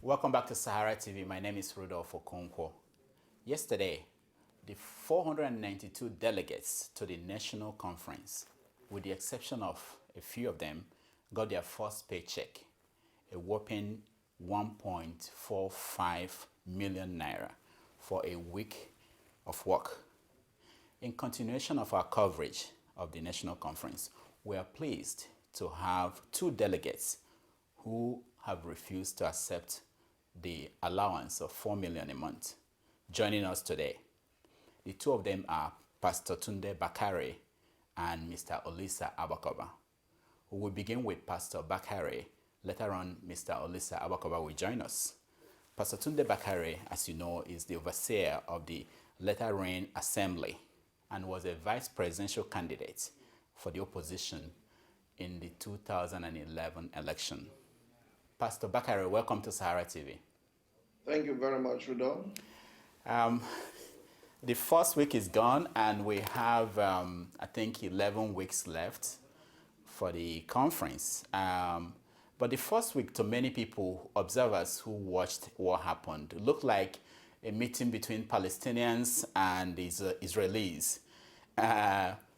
Welcome back to Sahara TV. My name is Rudolph Okonkwo. Yesterday, the 492 delegates to the national conference, with the exception of a few of them, got their first paycheck, a whopping 1.45 million naira for a week of work. In continuation of our coverage of the national conference, we are pleased to have two delegates who have refused to accept the allowance of 4 million a month joining us today. The two of them are Pastor Tunde Bakare and Mr. Olisa Abakoba. We will begin with Pastor Bakare. Later on, Mr. Olisa Abakoba will join us. Pastor Tunde Bakare, as you know, is the overseer of the Latter Rain Assembly and was a vice presidential candidate for the opposition in the 2011 election. Pastor Bakare, welcome to Sahara TV. Thank you very much, Rudolph. The first week is gone, and we have, I think, 11 weeks left for the conference. But the first week, to many people, observers who watched what happened, looked like a meeting between Palestinians and the Israelis.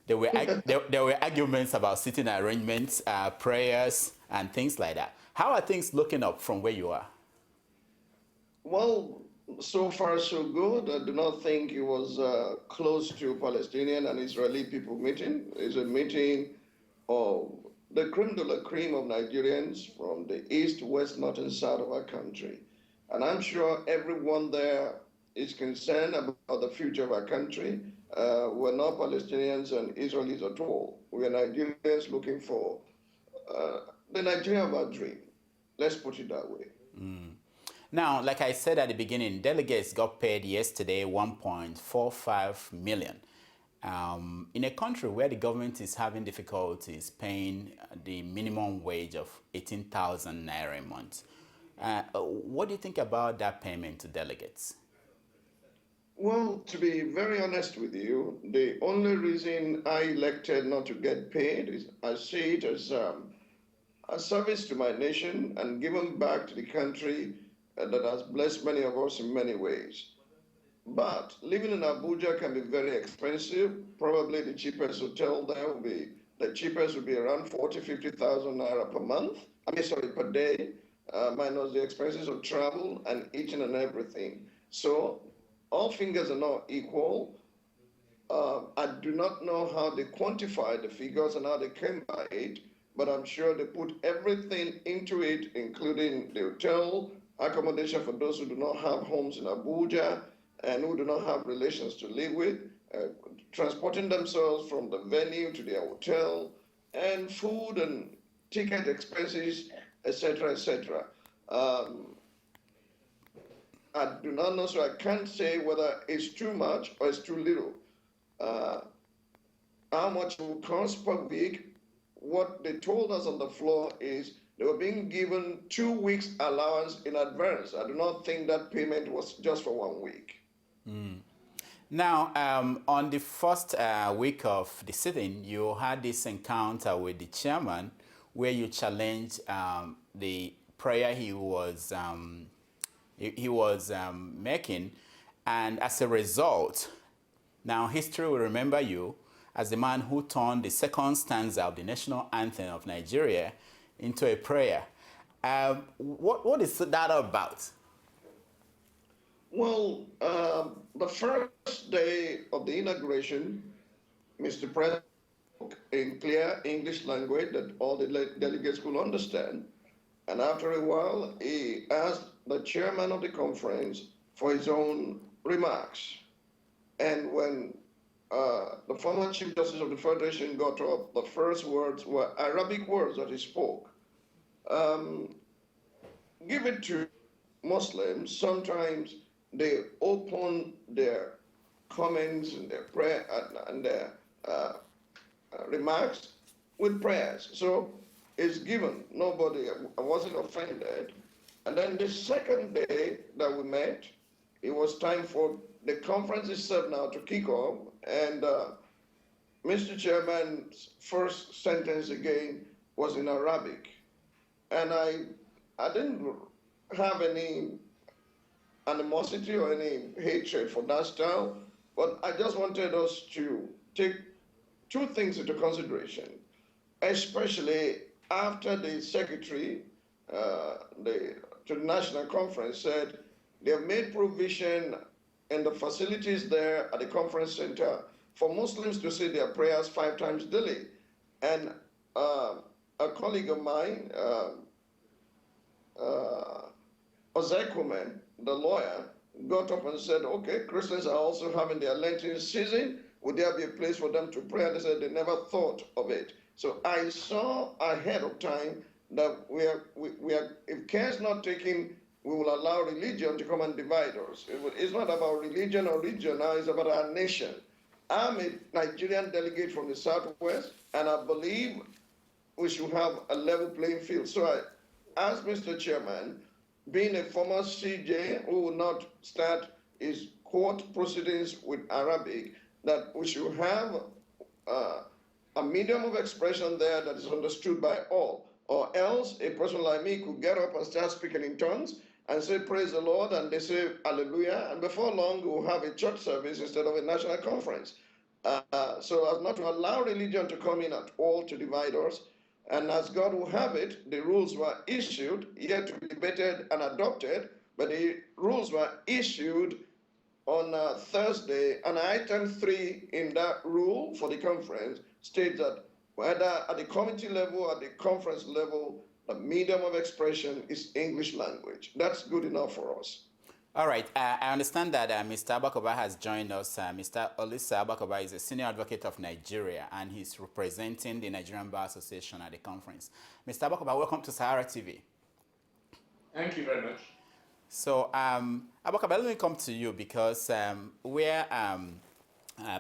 There were arguments about sitting arrangements, prayers, and things like that. How are things looking up from where you are? Well, so far so good. I do not think it was close to Palestinian and Israeli people meeting. It's a meeting of the creme de la creme of Nigerians from the east, west, north, and south of our country. And I'm sure everyone there is concerned about the future of our country. We're not Palestinians and Israelis at all. We are Nigerians looking for the Nigeria of our dream. Let's put it that way. Now, like I said at the beginning, delegates got paid yesterday 1.45 million. In a country where the government is having difficulties paying the minimum wage of 18,000 naira a month, what do you think about that payment to delegates? Well, to be very honest with you, the only reason I elected not to get paid is I see it as a service to my nation and giving back to the country that has blessed many of us in many ways. But living in Abuja can be very expensive. Probably the cheapest hotel there will be, the cheapest will be around 50,000 naira per month. Per day, minus the expenses of travel and eating and everything. So all fingers are not equal. I do not know how they quantify the figures and how they came by it, but I'm sure they put everything into it, including the hotel, accommodation for those who do not have homes in Abuja and who do not have relations to live with, transporting themselves from the venue to their hotel, and food and ticket expenses, etc., etc. I do not know, so I can't say whether it's too much or it's too little. How much it will cost per week? What they told us on the floor is they were being given 2 weeks allowance in advance. I do not think that payment was just for 1 week. Now, on the first week of the sitting, you had this encounter with the chairman where you challenged the prayer he was making, and as a result, now history will remember you as the man who turned the second stanza of the national anthem of Nigeria into a prayer. What is that about? Well, the first day of the inauguration, Mr. President spoke in clear English language that all the delegates could understand. And after a while, he asked the chairman of the conference for his own remarks. And when the former Chief Justice of the Federation got up, the first words were Arabic words that he spoke. Give it to Muslims, sometimes they open their comments and their prayer and their remarks with prayers. So it's given. Nobody, I wasn't offended. And then the second day that we met, it was time for the conference itself now to kick off. And Mr. Chairman's first sentence again was in Arabic. And I didn't have any animosity or any hatred for that style, but I just wanted us to take two things into consideration, especially after the secretary to the national conference said they have made provision in the facilities there at the conference center for Muslims to say their prayers 5 times daily. And a colleague of mine, Ozekumen, the lawyer, got up and said, okay, Christians are also having their Lenten season. Would there be a place for them to pray? And they said they never thought of it. So I saw ahead of time that we are if care is not taken, we will allow religion to come and divide us. It's not about religion or region now, it's about our nation. I'm a Nigerian delegate from the Southwest, and I believe we should have a level playing field. So I asked Mr. Chairman, being a former CJ who will not start his court proceedings with Arabic, that we should have a medium of expression there that is understood by all. Or else a person like me could get up and start speaking in tongues and say, praise the Lord, and they say, hallelujah, and before long we'll have a church service instead of a national conference. So as not to allow religion to come in at all to divide us, and as God will have it, the rules were issued, yet to be debated and adopted, but the rules were issued on Thursday, and item 3 in that rule for the conference states that whether at the committee level or at the conference level, the medium of expression is English language. That's good enough for us. All right. I understand that Mr. Abakoba has joined us. Mr. Olisa Abakoba is a senior advocate of Nigeria, and he's representing the Nigerian Bar Association at the conference. Mr. Abakoba, welcome to SaharaTV. Thank you very much. So, Abakoba, let me come to you because where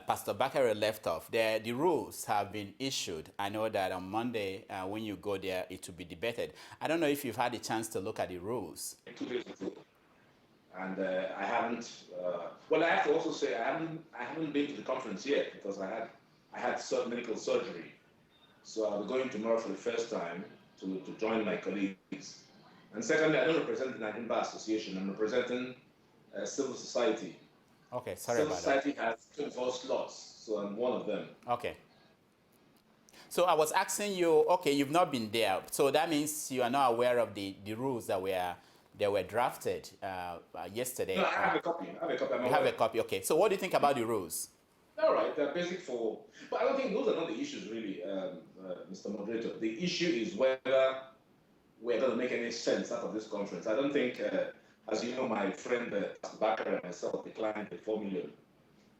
Pastor Bakare left off, the rules have been issued. I know that on Monday, when you go there, it will be debated. I don't know if you've had a chance to look at the rules. 2 days ago. And I haven't. Well, I have to also say I haven't been to the conference yet because I had medical surgery, so I'll be going tomorrow for the first time to join my colleagues. And secondly, I don't represent the Nigerian Bar Association. I'm representing civil society. Okay, sorry civil about that. Civil society has 24 slots, so I'm one of them. Okay. So I was asking you. Okay, you've not been there, so that means you are not aware of the rules that were drafted yesterday. No, I have a copy. You have a copy, okay. So what do you think about the rules? All right, they're basic for, but I don't think those are not the issues really, Mr. Moderator. The issue is whether we're going to make any sense out of this conference. I don't think, as you know, my friend Pastor Bakare and myself declined the 4 million.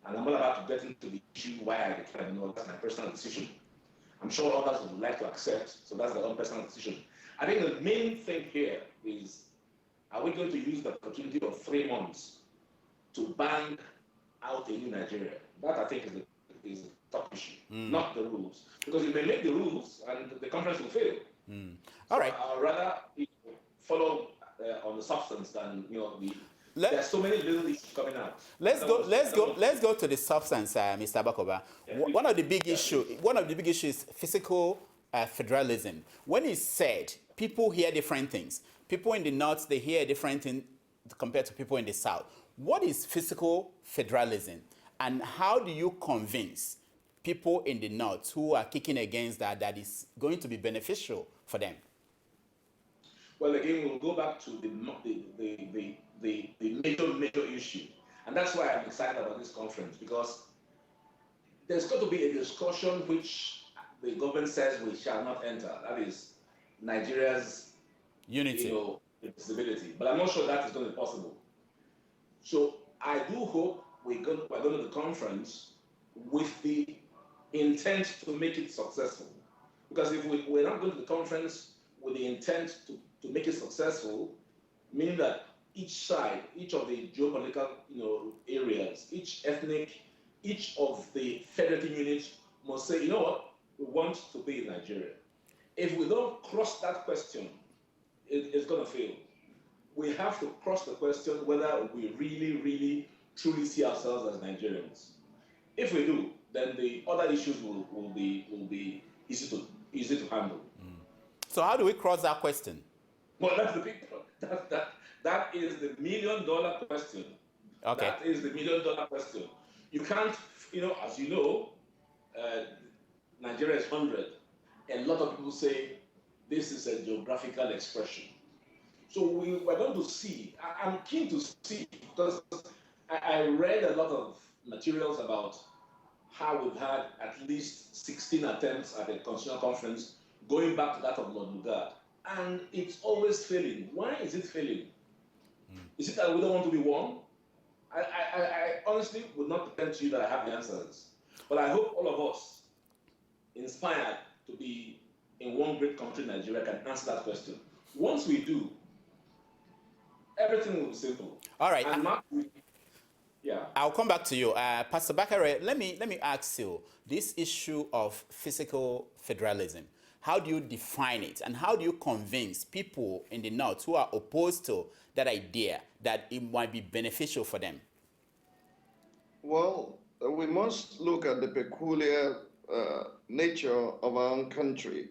And I'm not about to get into the issue why I declined. No, that's my personal decision. I'm sure others would like to accept, so that's their own personal decision. I think the main thing here is, are we going to use the opportunity of 3 months to bang out a new Nigeria? That, I think, is a top issue, not the rules. Because you may make the rules and the conference will fail. All right. I'd rather follow on the substance than, there's so many little issues coming out. Let's go to the substance, Mr. Abakoba. Yeah, one of the big issues is physical federalism. When it's said, people hear different things. People in the north, they hear a different thing compared to people in the south. What is physical federalism, and how do you convince people in the north who are kicking against that is going to be beneficial for them? Well, again, we'll go back to the major issue, and that's why I'm excited about this conference, because there's got to be a discussion which the government says we shall not enter. That is Nigeria's unity, stability. But I'm not sure that is going to be possible. So I do hope we're going to the conference with the intent to make it successful. Because if we're not going to the conference with the intent to make it successful, meaning that each side, each of the geopolitical areas, each of the federative units must say, you know what, we want to be in Nigeria. If we don't cross that question, it's going to fail. We have to cross the question whether we really, really, truly see ourselves as Nigerians. If we do, then the other issues will be easy to handle. So how do we cross that question? Well, that's the big problem. That is the $1,000,000 question. Okay. That is the $1,000,000 question. You can't, as you know, Nigeria is 100. A lot of people say this is a geographical expression. So we're going to see. I'm keen to see, because I read a lot of materials about how we've had at least 16 attempts at a constitutional conference going back to that of Lord Lugard. And it's always failing. Why is it failing? Is it that we don't want to be one? I honestly would not pretend to you that I have the answers. But I hope all of us, inspired to be in one great country, Nigeria, can answer that question. Once we do, everything will be simple. All right. And yeah. I'll come back to you. Pastor Bakare, let me ask you, this issue of physical federalism, how do you define it, and how do you convince people in the North who are opposed to that idea that it might be beneficial for them? Well, we must look at the peculiar nature of our own country.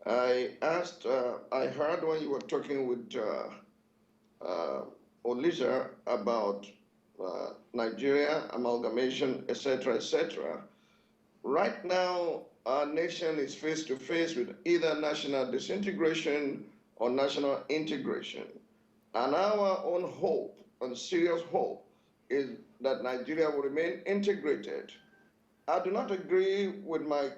I heard when you were talking with Olisa about Nigeria, amalgamation, etc., etc. Right now, our nation is face to face with either national disintegration or national integration. And our own hope, and serious hope, is that Nigeria will remain integrated. I do not agree with my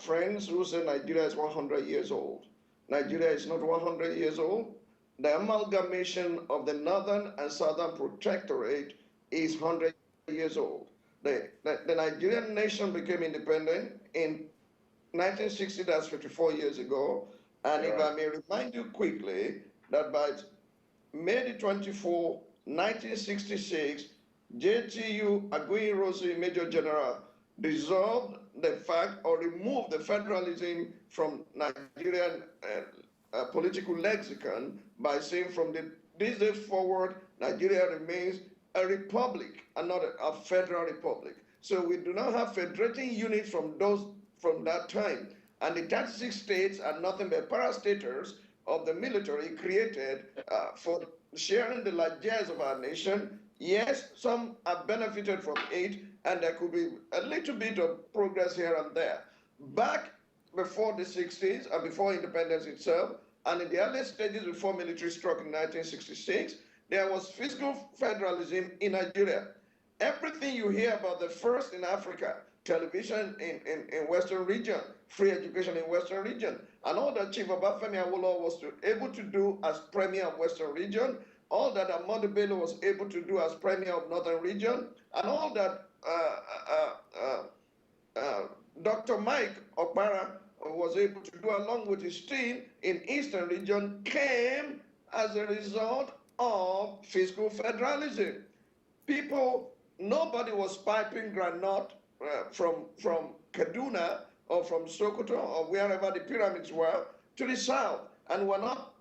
friends who say Nigeria is 100 years old. Nigeria is not 100 years old. The amalgamation of the Northern and Southern Protectorate is 100 years old. The Nigerian nation became independent in 1960, that's 54 years ago. And if I may remind you quickly that by May 24, 1966, JTU Aguiyi-Ironsi, Major General, dissolved the fact or removed the federalism from Nigerian political lexicon by saying from this day forward, Nigeria remains a republic and not a federal republic. So we do not have federating units from that time. And the 36 states are nothing but parastaters of the military created for sharing the largesse of our nation. Yes, some have benefited from it, and there could be a little bit of progress here and there. Back before the 60s, and before independence itself, and in the early stages before military struck in 1966, there was fiscal federalism in Nigeria. Everything you hear about the first in Africa, television in Western region, free education in Western region, and all that Chief Obafemi Awolowo was able to do as Premier of Western region, all that Ahmadu Bello was able to do as Premier of Northern region, and all that Dr. Mike Okpara was able to do along with his team in Eastern region came as a result of fiscal federalism. Nobody was piping granite from Kaduna or from Sokoto or wherever the pyramids were to the south, and we're not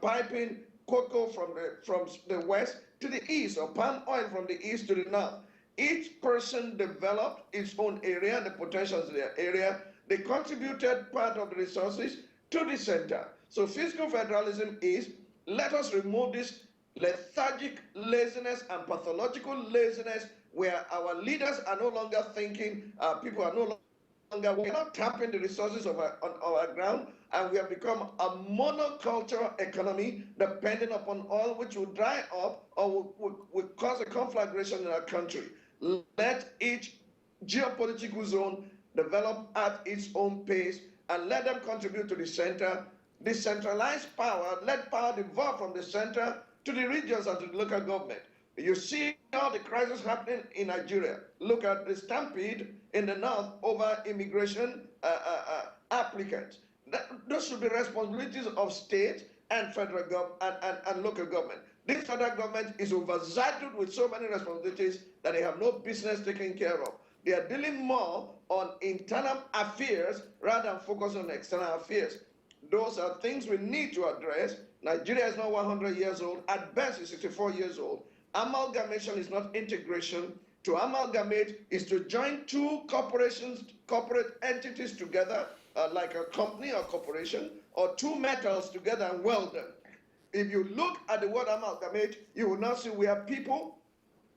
piping cocoa from the west to the east or palm oil from the east to the north. Each person developed its own area, the potentials of their area. They contributed part of the resources to the center. So fiscal federalism is, let us remove this lethargic laziness and pathological laziness where our leaders are no longer thinking, people are no longer, we're not tapping the resources of our ground, and we have become a monoculture economy depending upon oil, which will dry up or will cause a conflagration in our country. Let each geopolitical zone develop at its own pace and let them contribute to the center. Decentralized power, let power devolve from the center to the regions and to the local government. You see all the crisis happening in Nigeria. Look at the stampede in the north over immigration applicants. Those should be responsibilities of state and federal government and local government. This federal government is overshadowed with so many responsibilities that they have no business taking care of. They are dealing more on internal affairs rather than focusing on external affairs. Those are things we need to address. Nigeria is not 100 years old. At best, it's 64 years old. Amalgamation is not integration. To amalgamate is to join two corporate entities together, like a company or corporation, or two metals together and weld them. if you look at the word amalgamate, you will now see where people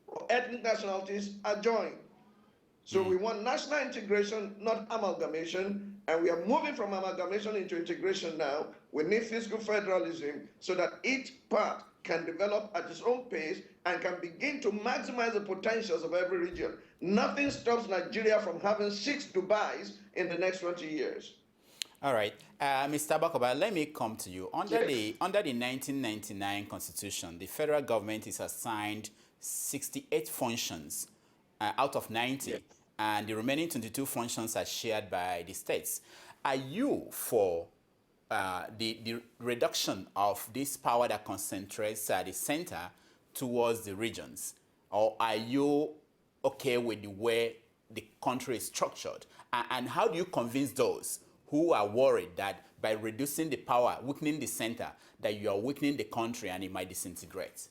or ethnic nationalities are joined. So we want national integration, not amalgamation, and we are moving from amalgamation into integration now. We need fiscal federalism so that each part can develop at its own pace and can begin to maximize the potentials of every region. Nothing stops Nigeria from having 6 Dubais in the next 20 years. All right, Mr. Bakare, let me come to you. Under the 1999 Constitution, the federal government is assigned 68 functions out of 90, Yes. and the remaining 22 functions are shared by the states. Are you for the reduction of this power that concentrates at the center towards the regions, or are you okay with the way the country is structured? And how do you convince those who are worried that by reducing the power, weakening the center, that you are weakening the country and it might disintegrate?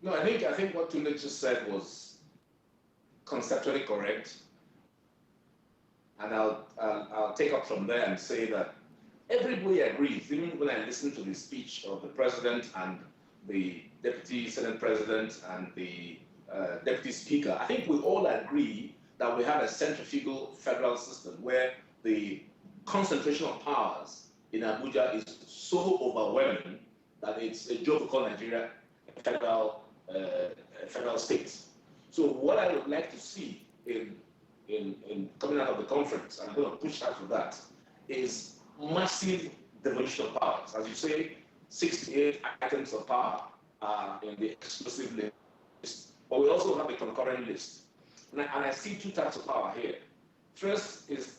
No, I think what Tunde just said was conceptually correct, and I'll take up from there and say that everybody agrees. Even when I listen to the speech of the president and the deputy senate president and the deputy speaker, I think we all agree that we have a centrifugal federal system where the concentration of powers in Abuja is so overwhelming that it's a joke to call Nigeria a federal state. So what I would like to see in coming out of the conference, I'm going to push out for that, is massive devolution of powers. As you say, 68 items of power are in the exclusive list, but we also have a concurrent list. And I see 2 types of power here. First is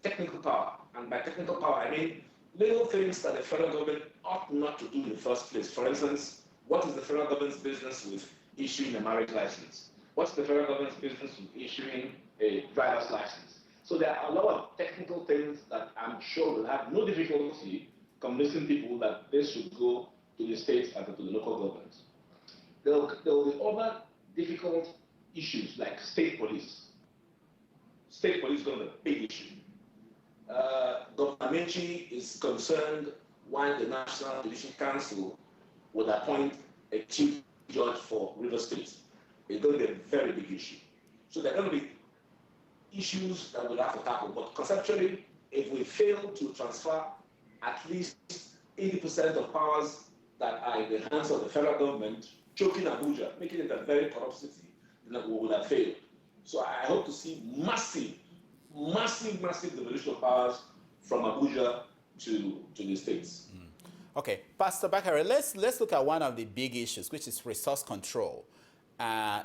technical power, and by technical power I mean little things that the federal government ought not to do in the first place. For instance, what is the federal government's business with issuing a marriage license? What's the federal government's business with issuing a driver's license? So there are a lot of technical things that I'm sure will have no difficulty convincing people that they should go to the states and to the local governments. There will be other difficult issues like state police. State police is going to be a big issue. Governor Amenchi is concerned why the National Judicial Council would appoint a chief judge for River State. It's going to be a very big issue. So there are going to be issues that we'll have to tackle. But conceptually, if we fail to transfer at least 80% of powers that are in the hands of the federal government, choking Abuja, making it a very corrupt city, then we would have failed. So I hope to see massive devolution of powers from Abuja to the states. Okay, Pastor Bakare, let's look at one of the big issues, which is resource control.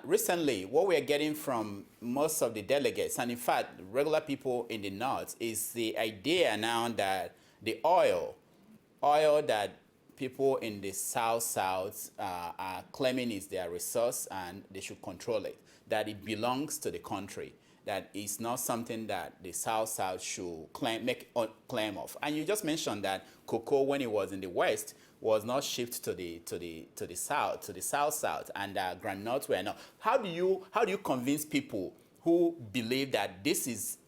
Recently, what we are getting from most of the delegates, and in fact, regular people in the north, is the idea now that the oil that people in the south are claiming is their resource and they should control it, that it belongs to the country, that it's not something that the south should make claim of. And you just mentioned that cocoa, when it was in the west, was not shipped to the south, and groundnuts were not. How do you convince people who believe that this is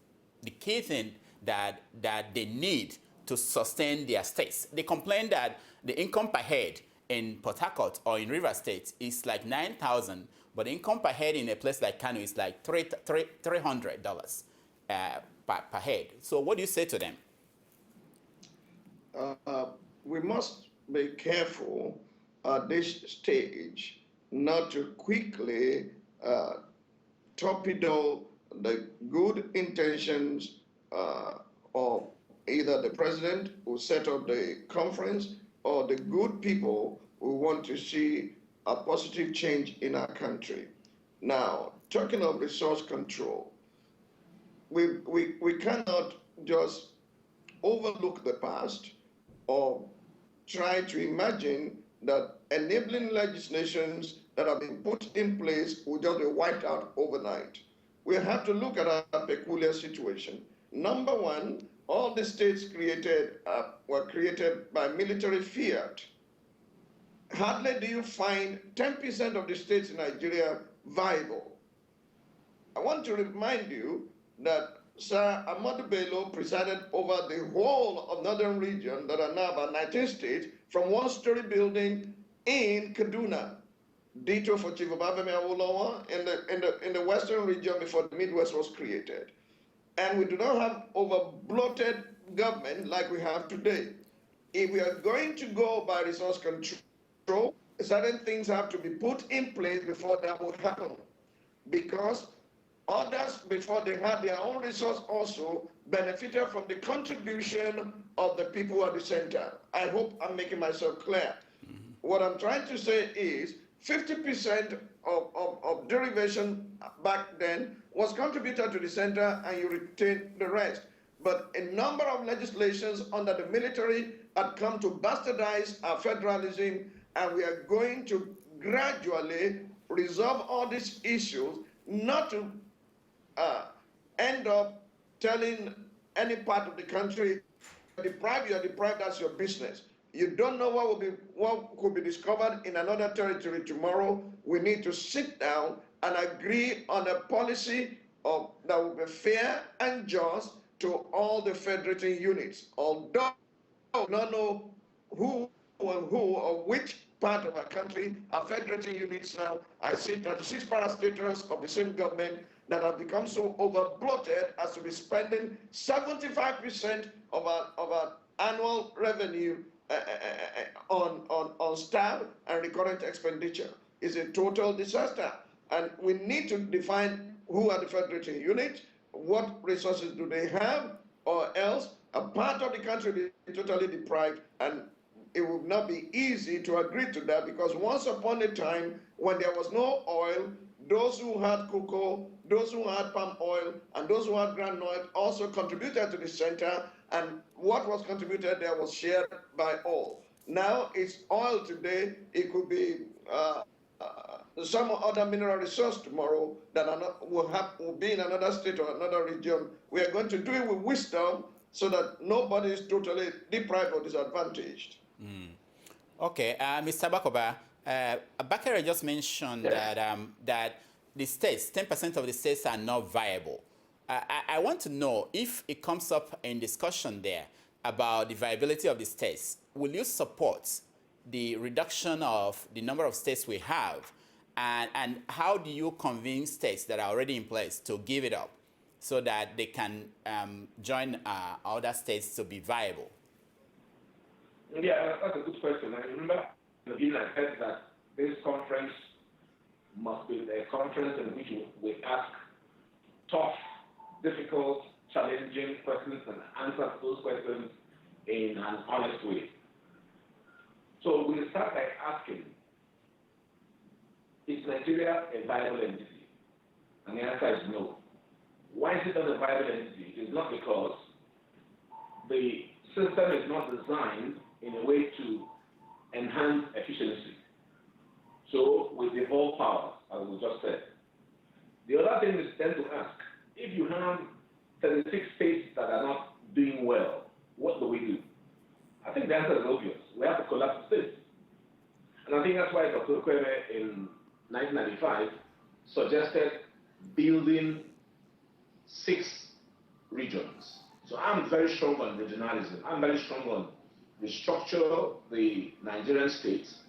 the key thing that they need to sustain their states? They complain that the income per head in Port Harcourt or in River State is like $9,000, but the income per head in a place like Kano is like $300 per head. So what do you say to them? We must be careful at this stage not to quickly torpedo the good intentions of either the president who set up the conference or the good people who want to see a positive change in our country. Now, talking of resource control, we cannot just overlook the past or try to imagine that enabling legislations that have been put in place will just be wiped out overnight. We have to look at our peculiar situation. Number one, all the states created were created by military fiat. Hardly do you find 10% of the states in Nigeria viable. I want to remind you that Sir Ahmadu Bello presided over the whole of northern region that are now about 19 states from one-story building in Kaduna. Ditto for Chief Obafemi Awolowo in the western region before the Midwest was created. And we do not have over-bloated government like we have today. If we are going to go by resource control, certain things have to be put in place before that would happen. Because others, before they had their own resource, also benefited from the contribution of the people at the center. I hope I'm making myself clear. What I'm trying to say is 50% of derivation back then was contributed to the center, and you retain the rest. But a number of legislations under the military had come to bastardize our federalism, and we are going to gradually resolve all these issues, not to end up telling any part of the country, you're deprived, that's your business. You don't know what could be discovered in another territory tomorrow. We need to sit down and agree on a policy that will be fair and just to all the federating units. Although I do not know who or which part of our country are federating units now, I see 36 parastatals of the same government that have become so over-bloated as to be spending 75% of our annual revenue on staff and recurrent expenditure. Is a total disaster. And we need to define who are the federating units, what resources do they have, or else a part of the country will be totally deprived, and it would not be easy to agree to that, because once upon a time, when there was no oil, those who had cocoa, those who had palm oil, and those who had ground oil also contributed to the center, and what was contributed there was shared by all. Now it's oil today, it could be some other mineral resource tomorrow that will be in another state or another region. We are going to do it with wisdom so that nobody is totally deprived or disadvantaged. Okay, Mr. Bakoba, Bakare just mentioned that the states, 10% of the states are not viable. I want to know if it comes up in discussion there about the viability of the states, will you support the reduction of the number of states we have? And how do you convince states that are already in place to give it up so that they can join other states to be viable? Yeah, that's a good question. I remember in the beginning I said that this conference must be a conference in which we ask tough, difficult, challenging questions and answer those questions in an honest way. So we'll start by asking, is Nigeria a viable entity? And the answer is no. Why is it not a viable entity? It is not because the system is not designed in a way to enhance efficiency. So we devolve power, as we just said. The other thing is then to ask, if you have 36 states that are not doing well, what do we do? I think the answer is obvious. We have to collapse the states. And I think that's why Dr. Kwebe in 1995 suggested building 6 regions. So I'm very strong on regionalism. I'm very strong on restructure the Nigerian states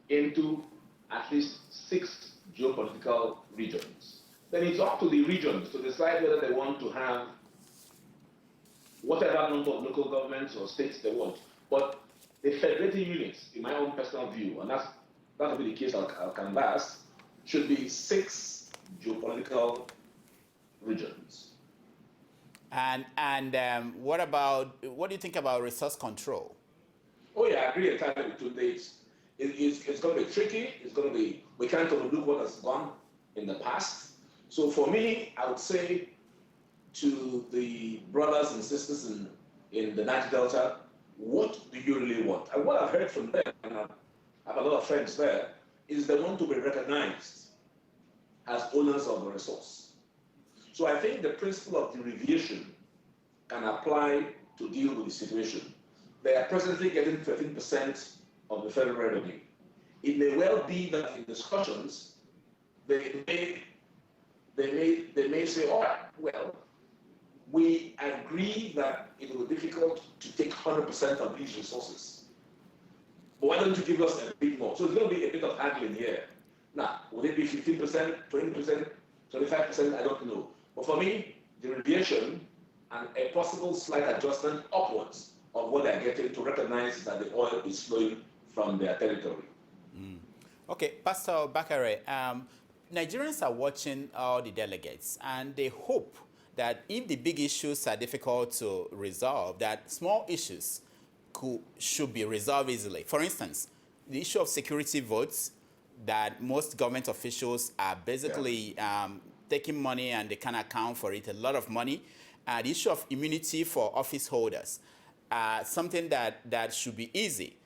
into at least 6 geopolitical regions. Then it's up to the regions to decide whether they want to have whatever number of local governments or states they want. But the federating units, in my own personal view, and that will be the case I'll canvass, should be 6 geopolitical regions. And what do you think about resource control? Oh yeah, I agree entirely with Tunde. It's going to be tricky. We can't overlook what has gone in the past. So for me, I would say to the brothers and sisters in the Niger Delta, what do you really want? And what I've heard from them, and I have a lot of friends there, is they want to be recognized as owners of the resource. So I think the principle of derivation can apply to deal with the situation. They are presently getting 13% of the federal revenue. It may well be that in discussions, they may say, all right, well, we agree that it will be difficult to take 100% of these resources. But why don't you give us a bit more? So it's going to be a bit of haggling here. Now, would it be 15%, 20%, 25%? I don't know. But for me, the deviation and a possible slight adjustment upwards of what they're getting to recognize that the oil is flowing from their territory. Okay, Pastor Bakare, Nigerians are watching all the delegates, and they hope that if the big issues are difficult to resolve, that small issues should be resolved easily. For instance, the issue of security votes, that most government officials are basically taking money and they can't account for it, a lot of money. The issue of immunity for office holders, something that should be easy.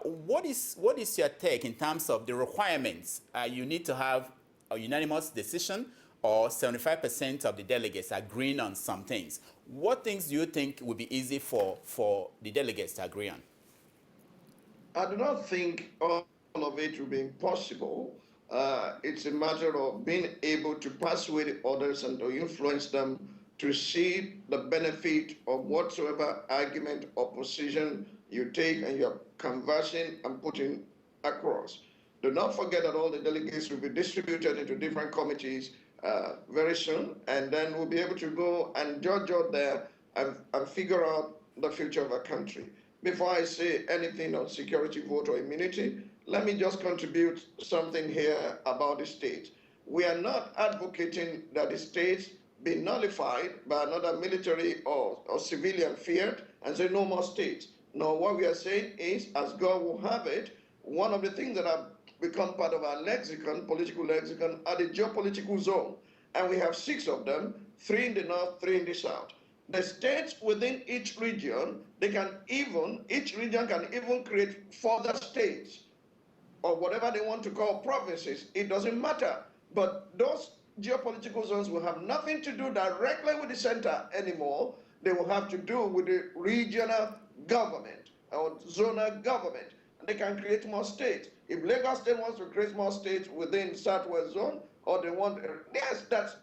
What is your take in terms of the requirements? You need to have a unanimous decision or 75% of the delegates agreeing on some things. What things do you think would be easy for the delegates to agree on? I do not think all of it will be impossible. It's a matter of being able to persuade others and to influence them to see the benefit of whatsoever argument or position you take and you're conversing and putting across. Do not forget that all the delegates will be distributed into different committees very soon, and then we'll be able to go and judge out there and figure out the future of our country. Before I say anything on security vote or immunity, let me just contribute something here about the state. We are not advocating that the states be nullified by another military or civilian fiat and say no more states. No, what we are saying is, as God will have it, one of the things that have become part of our lexicon, political lexicon, are the geopolitical zone. And we have 6 of them, 3 in the north, 3 in the south. The states within each region, each region can even create further states or whatever they want to call provinces. It doesn't matter. But those geopolitical zones will have nothing to do directly with the center anymore. They will have to do with the regional government or zonal government. And they can create more states. If Lagos State wants to create more states within Southwest Zone, or they want, yes, that's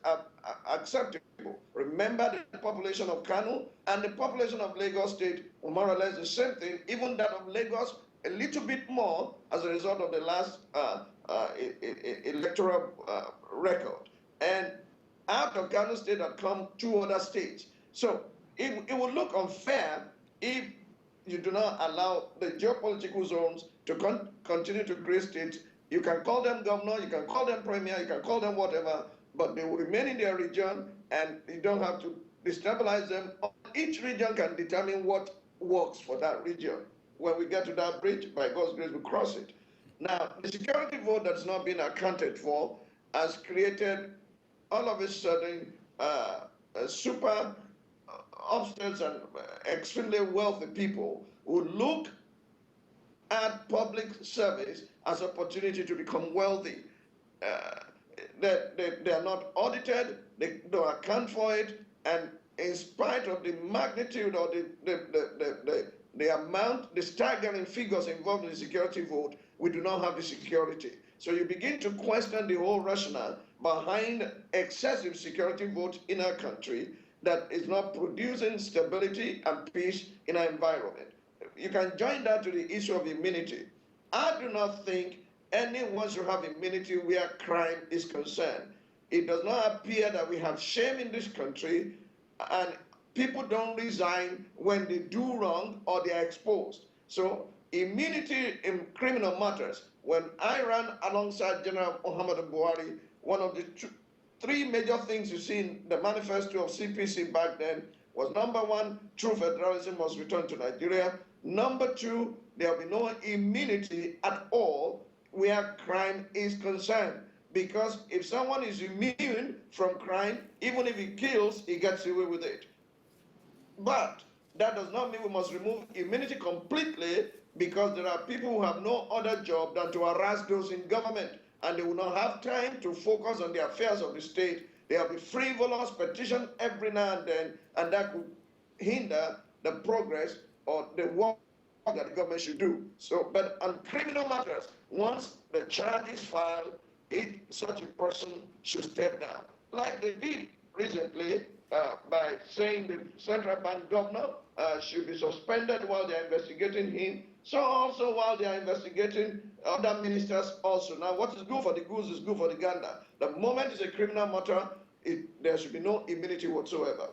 acceptable. Remember the population of Kano and the population of Lagos State were more or less the same thing, even that of Lagos a little bit more as a result of the last electoral record. And out of Kano State had come 2 other states. So it would look unfair if you do not allow the geopolitical zones to continue to create states. You can call them governor, you can call them premier, you can call them whatever, but they will remain in their region and you don't have to destabilize them. Each region can determine what works for that region. When we get to that bridge, by God's grace, we cross it. Now, the security vote that's not been accounted for has created all of a sudden super upstarts and extremely wealthy people who look at public service as an opportunity to become wealthy. They are not audited, they don't account for it, and in spite of the magnitude or the amount, the staggering figures involved in the security vote, we do not have the security. So you begin to question the whole rationale behind excessive security vote in our country that is not producing stability and peace in our environment. You can join that to the issue of immunity. I do not think anyone should have immunity where crime is concerned. It does not appear that we have shame in this country, and people don't resign when they do wrong or they are exposed. So immunity in criminal matters. When I ran alongside General Muhammadu Buhari, one of the 3 major things you see in the manifesto of CPC back then was, number 1, true federalism must return to Nigeria. Number 2, there will be no immunity at all where crime is concerned. Because if someone is immune from crime, even if he kills, he gets away with it. But that does not mean we must remove immunity completely, because there are people who have no other job than to harass those in government, and they will not have time to focus on the affairs of the state. There will be frivolous petition every now and then, and that could hinder the progress or the work that the government should do. So, but on criminal matters, once the charge is filed, such a person should step down, like they did recently by saying the central bank governor should be suspended while they're investigating him. So also while they are investigating other ministers also. Now what is good for the goose is good for the gander. The moment it's a criminal matter, there should be no immunity whatsoever.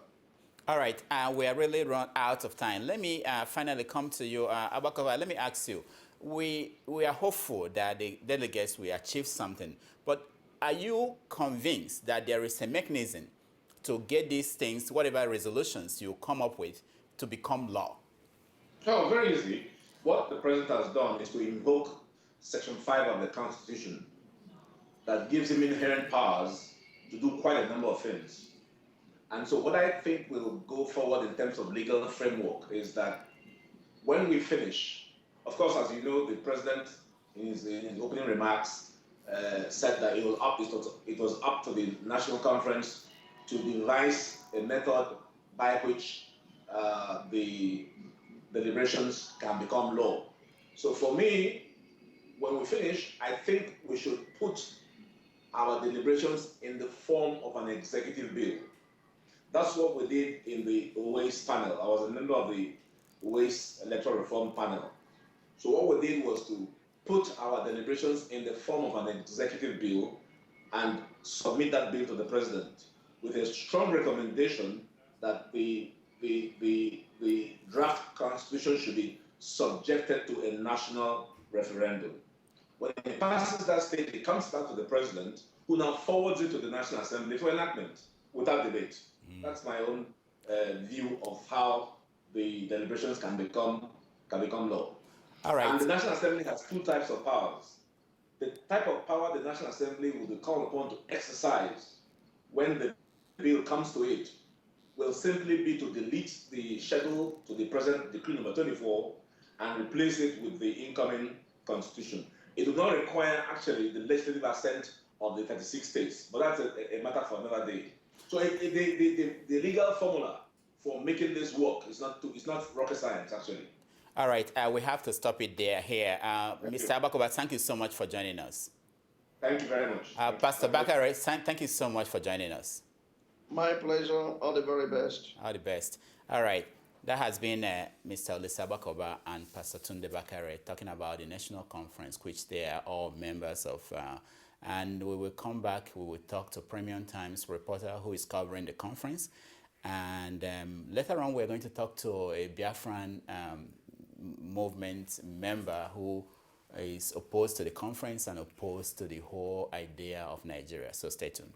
All right, we are really run out of time. Let me finally come to you, Abakova. Let me ask you, we are hopeful that the delegates will achieve something, but are you convinced that there is a mechanism to get these things, whatever resolutions you come up with, to become law? Oh, very easy. What the president has done is to invoke Section 5 of the Constitution that gives him inherent powers to do quite a number of things. And so what I think will go forward in terms of legal framework is that when we finish, of course, as you know, the president in his opening remarks said that it was up to the national conference to devise a method by which the deliberations can become law. So for me, when we finish, I think we should put our deliberations in the form of an executive bill. That's what we did in the Waste panel. I was a member of the Waste Electoral Reform panel. So what we did was to put our deliberations in the form of an executive bill and submit that bill to the president with a strong recommendation that the draft constitution should be subjected to a national referendum. When it passes that stage, it comes back to the president, who now forwards it to the National Assembly for enactment without debate. That's my own view of how the deliberations can become law. All right. And the National Assembly has two types of powers. The type of power the National Assembly will be called upon to exercise when the bill comes to it will simply be to delete the schedule to the present decree number 24 and replace it with the incoming constitution. It will not require actually the legislative assent of the 36 states, but that's a matter for another day. So the legal formula for making this work is not rocket science actually. All right, we have to stop it there here. Mr. Abakoba, thank you so much for joining us. Thank you very much. Pastor Bakare, thank you so much for joining us. My pleasure. All the very best. All the best. All right. That has been Mr. Olisa Bakoba and Pastor Tunde Bakare talking about the National Conference, which they are all members of. And we will come back. We will talk to Premium Times reporter who is covering the conference. And later on, we're going to talk to a Biafran movement member who is opposed to the conference and opposed to the whole idea of Nigeria. So stay tuned.